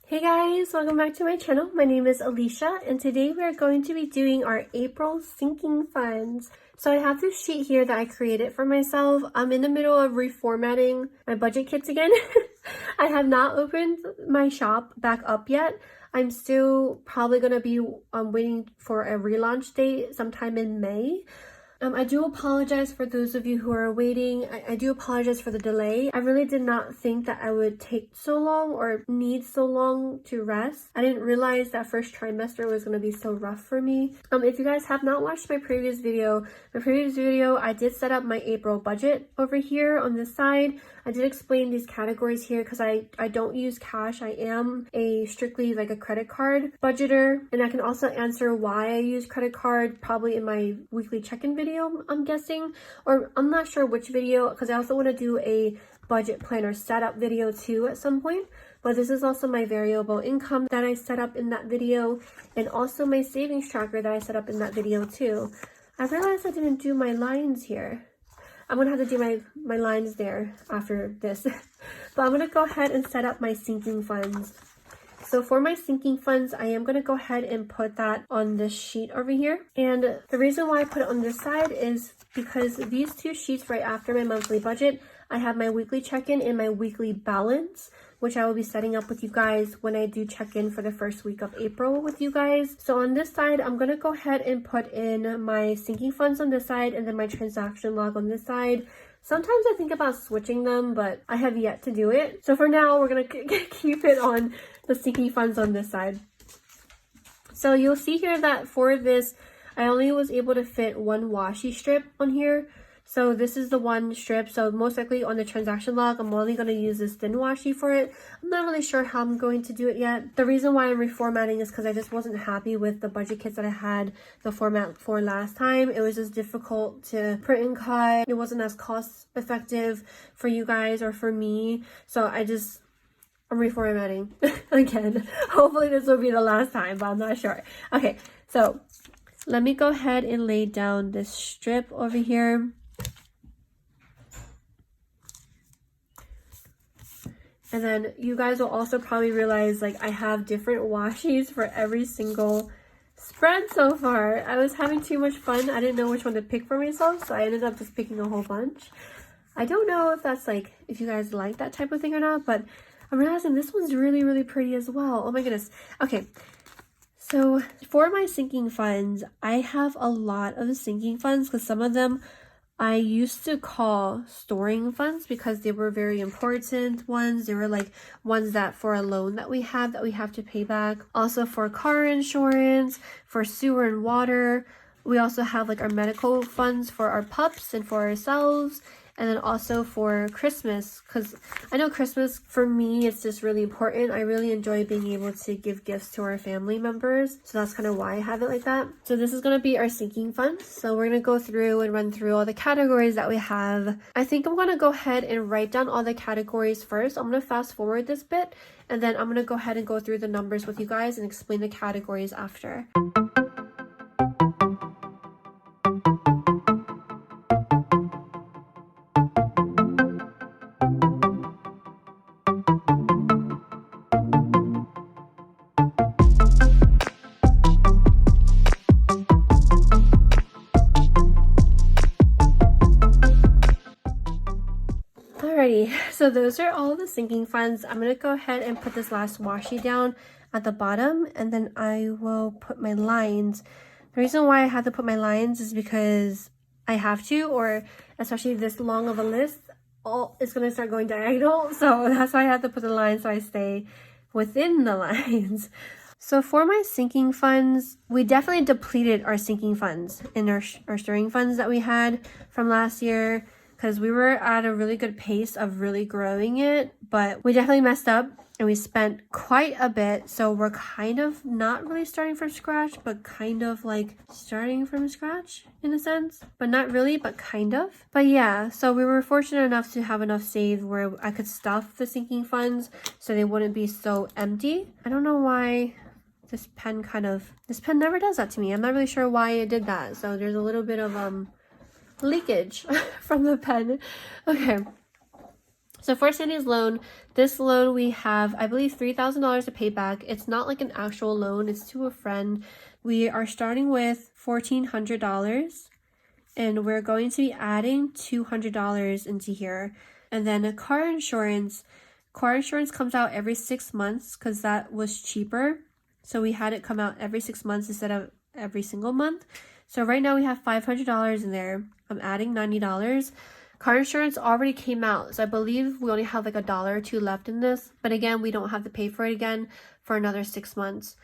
Hey guys, welcome back to my channel. My name is Alicia and today we are going to be doing our April sinking funds. So I have this sheet here that I created for myself. I'm in the middle of reformatting my budget kits again. I have not opened my shop back up yet. I'm still probably going to be waiting for a relaunch date sometime in May. I do apologize for those of you who are waiting. I do apologize for the delay. I really did not think that I would take so long or need so long to rest. I didn't realize that first trimester was going to be so rough for me. If you guys have not watched my previous video, I did set up my April budget over here on this side. I did explain these categories here because I don't use cash. I am strictly like a credit card budgeter, and I can also answer why I use credit card probably in my weekly check-in video, I'm guessing, or I'm not sure which video, because I also want to do a budget planner setup video too at some point. But this is also my variable income that I set up in that video, and also my savings tracker that I set up in that video too. I realized I didn't do my lines here. I'm gonna have to do my lines there after this. But I'm gonna go ahead and set up my sinking funds. So for my sinking funds, I am going to go ahead and put that on this sheet over here. And the reason why I put it on this side is because these two sheets right after my monthly budget, I have my weekly check-in and my weekly balance, which I will be setting up with you guys when I do check-in for the first week of April with you guys. So on this side, I'm going to go ahead and put in my sinking funds on this side and then my transaction log on this side. Sometimes I think about switching them, but I have yet to do it. So for now, we're going to keep it on the sinking funds on this side. So you'll see here that for this, I only was able to fit one washi strip on here. So this is the one strip. So most likely on the transaction log, I'm only going to use this thin washi for it. I'm not really sure how I'm going to do it yet. The reason why I'm reformatting is because I just wasn't happy with the budget kits that I had the format for last time. It was just difficult to print and cut. It wasn't as cost effective for you guys or for me. So I'm reformatting again. Hopefully this will be the last time, but I'm not sure. Okay, so let me go ahead and lay down this strip over here. And then you guys will also probably realize like I have different washis for every single spread so far. I was having too much fun. I didn't know which one to pick for myself, so I ended up just picking a whole bunch. I don't know if that's like, if you guys like that type of thing or not, but I'm realizing this one's really, really pretty as well. Oh my goodness. Okay. So for my sinking funds, I have a lot of sinking funds because some of them I used to call storing funds because they were very important ones. They were like ones that for a loan that we have to pay back. Also for car insurance, for sewer and water. We also have like our medical funds for our pups and for ourselves. And then also for Christmas, because I know Christmas for me, it's just really important. I really enjoy being able to give gifts to our family members. So that's kind of why I have it like that. So this is going to be our sinking funds. So we're going to go through and run through all the categories that we have. I think I'm going to go ahead and write down all the categories first. I'm going to fast forward this bit. And then I'm going to go ahead and go through the numbers with you guys and explain the categories after. So those are all the sinking funds. I'm going to go ahead and put this last washi down at the bottom, and then I will put my lines. The reason why I have to put my lines is because I have to, or especially this long of a list, it's going to start going diagonal. So that's why I have to put the lines so I stay within the lines. So for my sinking funds, we definitely depleted our sinking funds in our storing funds that we had from last year, because we were at a really good pace of really growing it, but we definitely messed up and we spent quite a bit. So we're kind of not really starting from scratch, but kind of like starting from scratch in a sense, but not really, but kind of. But yeah, so we were fortunate enough to have enough saved where I could stuff the sinking funds so they wouldn't be so empty. I don't know why this pen never does that to me. I'm not really sure why it did that. So there's a little bit of leakage from the pen. Okay, So for Sandy's loan, this loan we have, I believe, $3,000 to pay back. It's not like an actual loan, it's to a friend. We are starting with $1,400 and we're going to be adding $200 into here. And then a car insurance comes out every 6 months because that was cheaper. So we had it come out every 6 months instead of every single month. So right now we have $500 in there. I'm adding $90. Car insurance already came out, so I believe we only have like $1 or $2 left in this. But again, we don't have to pay for it again for another 6 months.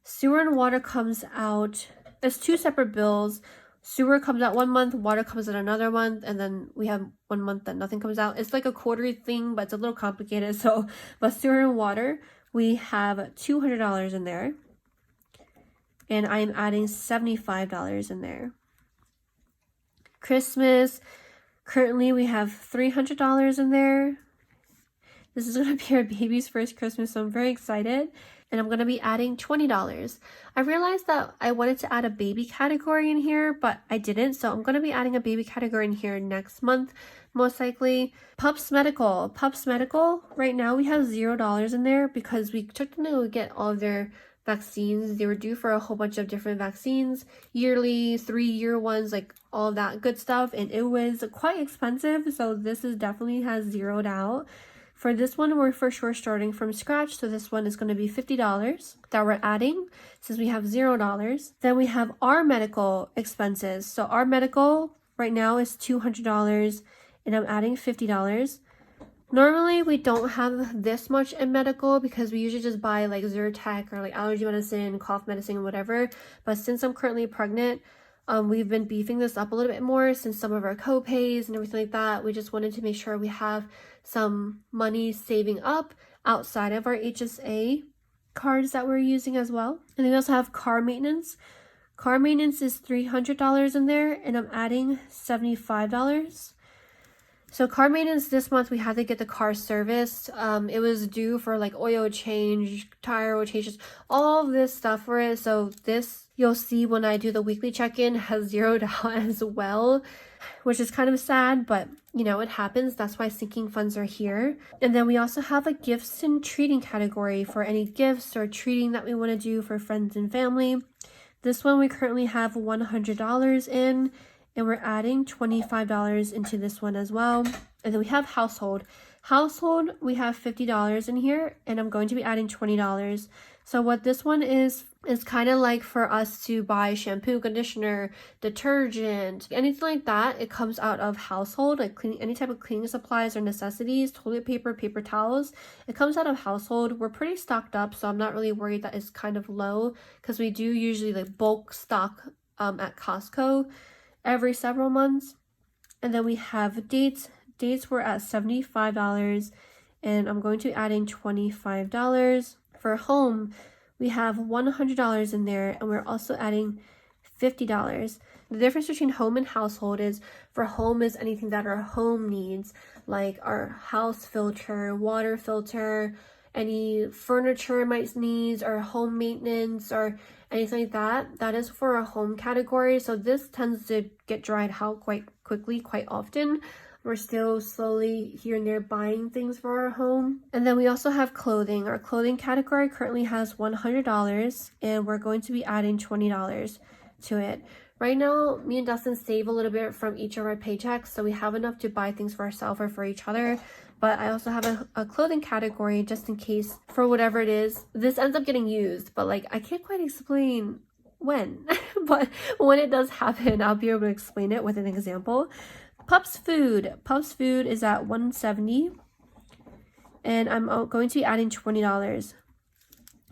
Sewer and water comes out. It's 2 separate bills. Sewer comes out 1 month, water comes out another month, and then we have 1 month that nothing comes out. It's like a quarterly thing, but it's a little complicated. So, but sewer and water, we have $200 in there. And I'm adding $75 in there. Christmas, currently we have $300 in there. This is going to be our baby's first Christmas, so I'm very excited. And I'm going to be adding $20. I realized that I wanted to add a baby category in here, but I didn't. So I'm going to be adding a baby category in here next month, most likely. Pups Medical. Pups Medical, right now we have $0 in there because we took them to get all of their vaccines. They were due for a whole bunch of different vaccines, yearly, 3-year ones, like all of that good stuff. And it was quite expensive. So this is definitely has zeroed out. For this one, we're for sure starting from scratch. So this one is going to be $50 that we're adding since we have $0. Then we have our medical expenses. So our medical right now is $200 and I'm adding $50. Normally, we don't have this much in medical because we usually just buy like Zyrtec or like allergy medicine, cough medicine, whatever. But since I'm currently pregnant, we've been beefing this up a little bit more since some of our co-pays and everything like that. We just wanted to make sure we have some money saving up outside of our HSA cards that we're using as well. And then we also have car maintenance. Car maintenance is $300 in there and I'm adding $75. So car maintenance this month, we had to get the car serviced. It was due for like oil change, tire rotations, all of this stuff for it. So this, you'll see when I do the weekly check-in, has zeroed out as well, which is kind of sad, but you know, it happens. That's why sinking funds are here. And then we also have a gifts and treating category for any gifts or treating that we want to do for friends and family. This one we currently have $100 in. And we're adding $25 into this one as well. And then we have household. Household, we have $50 in here, and I'm going to be adding $20. So what this one is kind of like for us to buy shampoo, conditioner, detergent, anything like that. It comes out of household, like any type of cleaning supplies or necessities, toilet paper, paper towels. It comes out of household. We're pretty stocked up, so I'm not really worried that it's kind of low because we do usually like bulk stock at Costco every several months. And then we have dates. Dates were at $75 and I'm going to be adding $25. For home, we have $100 in there and we're also adding $50. The difference between home and household is for home is anything that our home needs, like our house filter, water filter, any furniture might needs, or home maintenance or anything like that. That is for a home category. So this tends to get dried out quite quickly, quite often. We're still slowly here and there buying things for our home. And then we also have clothing. Our clothing category currently has $100 and we're going to be adding $20 to it. Right now, me and Dustin save a little bit from each of our paychecks, so we have enough to buy things for ourselves or for each other. But I also have a clothing category just in case for whatever it is. This ends up getting used, but like I can't quite explain when. But when it does happen, I'll be able to explain it with an example. Pups food. Pups food is at $170 and I'm going to be adding $20.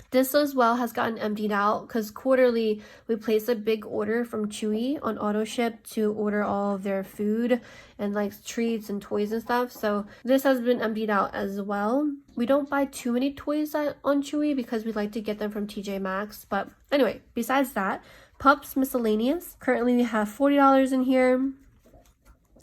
This as well has gotten emptied out because quarterly we place a big order from Chewy on auto ship to order all of their food and like treats and toys and stuff. So this has been emptied out as well. We don't buy too many toys on Chewy because we like to get them from TJ Maxx. But anyway, besides that, Pups miscellaneous. Currently we have $40 in here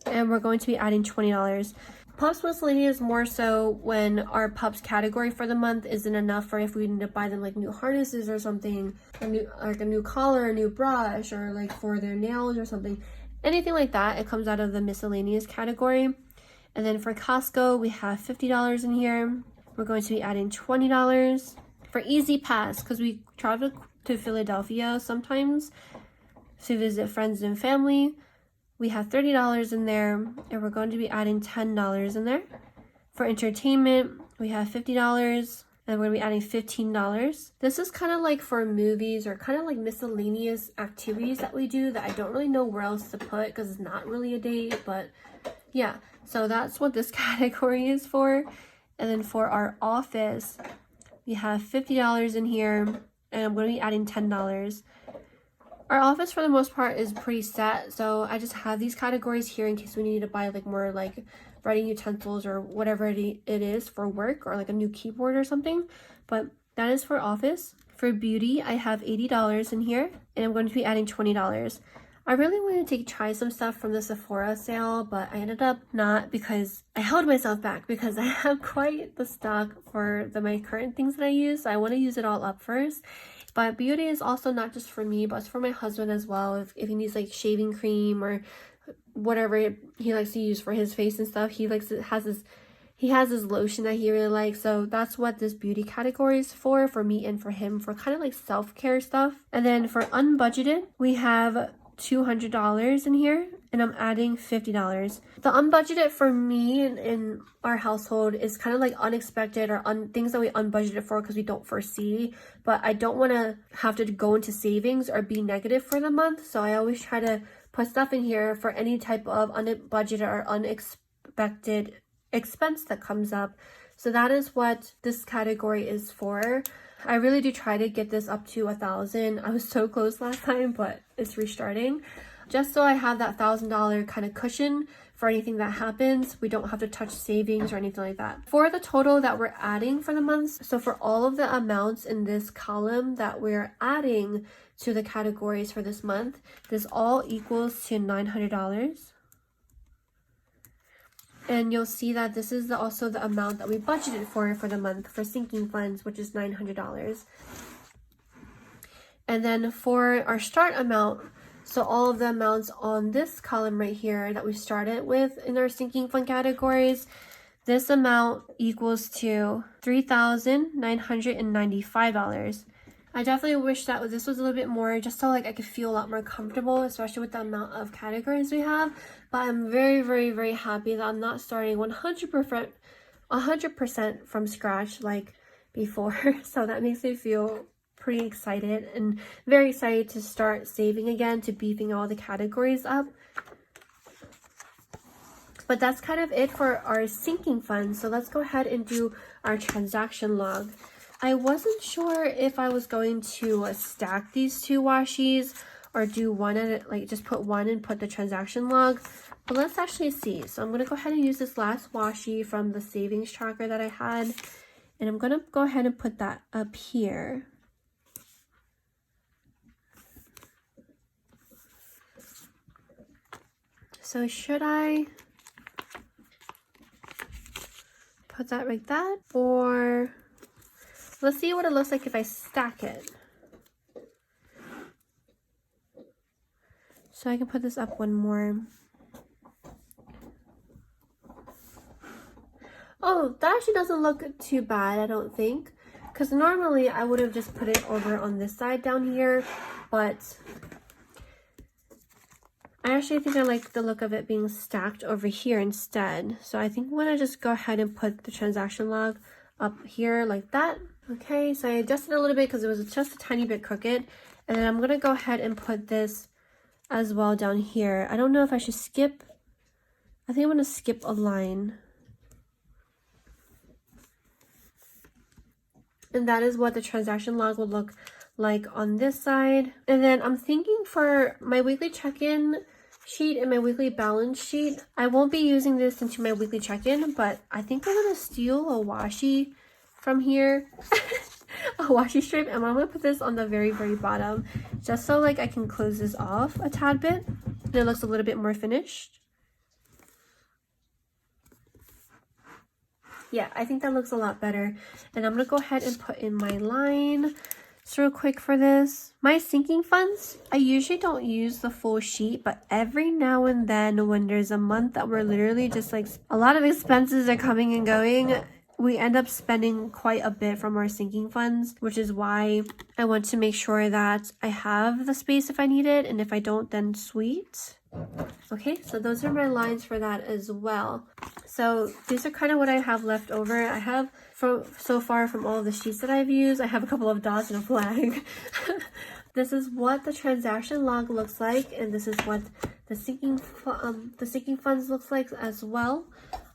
and we're going to be adding $20. Pups miscellaneous more so when our pups category for the month isn't enough for if we need to buy them like new harnesses or something, a new collar, a new brush, or like for their nails or something. Anything like that, it comes out of the miscellaneous category. And then for Costco, we have $50 in here. We're going to be adding $20 for Easy Pass because we travel to Philadelphia sometimes to visit friends and family. We have $30 in there, and we're going to be adding $10 in there. For entertainment, we have $50, and we're going to be adding $15. This is kind of like for movies or kind of like miscellaneous activities that we do that I don't really know where else to put because it's not really a date, but yeah. So that's what this category is for. And then for our office, we have $50 in here, and I'm going to be adding $10. Our office for the most part is pretty set, so I just have these categories here in case we need to buy like more like writing utensils or whatever it is for work, or like a new keyboard or something. But that is for office. For beauty, I have $80 in here, and I'm going to be adding $20. I really wanted to try some stuff from the Sephora sale, but I ended up not because I held myself back because I have quite the stock for my current things that I use. So I want to use it all up first. But beauty is also not just for me, but it's for my husband as well. If he needs like shaving cream or whatever he likes to use for his face and stuff, he has his lotion that he really likes. So that's what this beauty category is for me and for him, for kind of like self-care stuff. And then for unbudgeted, we have $200 in here, and I'm adding $50. The unbudgeted for me in our household is kind of like unexpected or things that we unbudgeted for because we don't foresee, but I don't want to have to go into savings or be negative for the month. So I always try to put stuff in here for any type of unbudgeted or unexpected expense that comes up. So that is what this category is for. I really do try to get this up to 1,000. I was so close last time, but it's restarting. Just so I have that $1,000 kind of cushion for anything that happens. We don't have to touch savings or anything like that. For the total that we're adding for the month, so for all of the amounts in this column that we're adding to the categories for this month, this all equals to $900. And you'll see that this is also the amount that we budgeted for the month for sinking funds, which is $900. And then for our start amount, so all of the amounts on this column right here that we started with in our sinking fund categories, this amount equals to $3,995. I definitely wish that this was a little bit more, just so like I could feel a lot more comfortable, especially with the amount of categories we have. But I'm very, very, very happy that I'm not starting 100% from scratch like before. So that makes me feel pretty excited and very excited to start saving again, to beefing all the categories up. But that's kind of it for our sinking funds. So let's go ahead and do our transaction log. I wasn't sure if I was going to stack these two washies or do one at like just put one and put the transaction log. But let's actually see. So I'm going to go ahead and use this last washi from the savings tracker that I had. And I'm going to go ahead and put that up here. So should I put that like that, or let's see what it looks like if I stack it. So I can put this up one more. Oh, that actually doesn't look too bad, I don't think. Because normally I would have just put it over on this side down here, but I actually think I like the look of it being stacked over here instead. So I think I'm going to just go ahead and put the transaction log up here like that. Okay, so I adjusted it a little bit because it was just a tiny bit crooked. And then I'm going to go ahead and put this as well down here. I don't know if I should skip. I think I'm going to skip a line. And that is what the transaction log would look like on this side. And then I'm thinking for my weekly check-in sheet and my weekly balance sheet, I won't be using this into my weekly check-in, but I think I'm going to steal a washi from here. A washi strip, and I'm going to put this on the very, very bottom just so like I can close this off a tad bit and it looks a little bit more finished. Yeah, I think that looks a lot better. And I'm going to go ahead and put in my line. Just real quick for this, my sinking funds, I usually don't use the full sheet, but every now and then when there's a month that we're literally just like a lot of expenses are coming and going, we end up spending quite a bit from our sinking funds, which is why I want to make sure that I have the space if I need it, and if I don't, then sweet. Okay, so those are my lines for that as well. So these are kind of what I have left over. I have so far from all of the sheets that I've used, I have a couple of dots and a flag. This is what the transaction log looks like, and this is what the sinking funds looks like as well.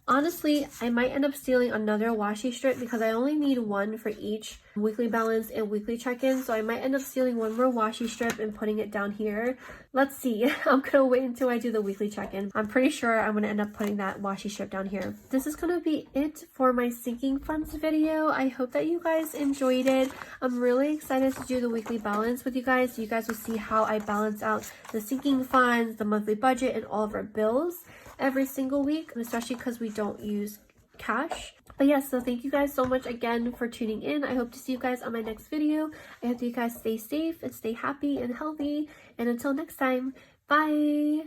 Honestly, I might end up stealing another washi strip because I only need one for each weekly balance and weekly check-in. So I might end up stealing one more washi strip and putting it down here. Let's see. I'm going to wait until I do the weekly check-in. I'm pretty sure I'm going to end up putting that washi strip down here. This is going to be it for my sinking funds video. I hope that you guys enjoyed it. I'm really excited to do the weekly balance with you guys. You guys will see how I balance out the sinking funds, the monthly budget, and all of our bills every single week, especially because we don't use cash. But yes, so thank you guys so much again for tuning in. I hope to see you guys on my next video. I hope you guys stay safe and stay happy and healthy. And until next time, bye!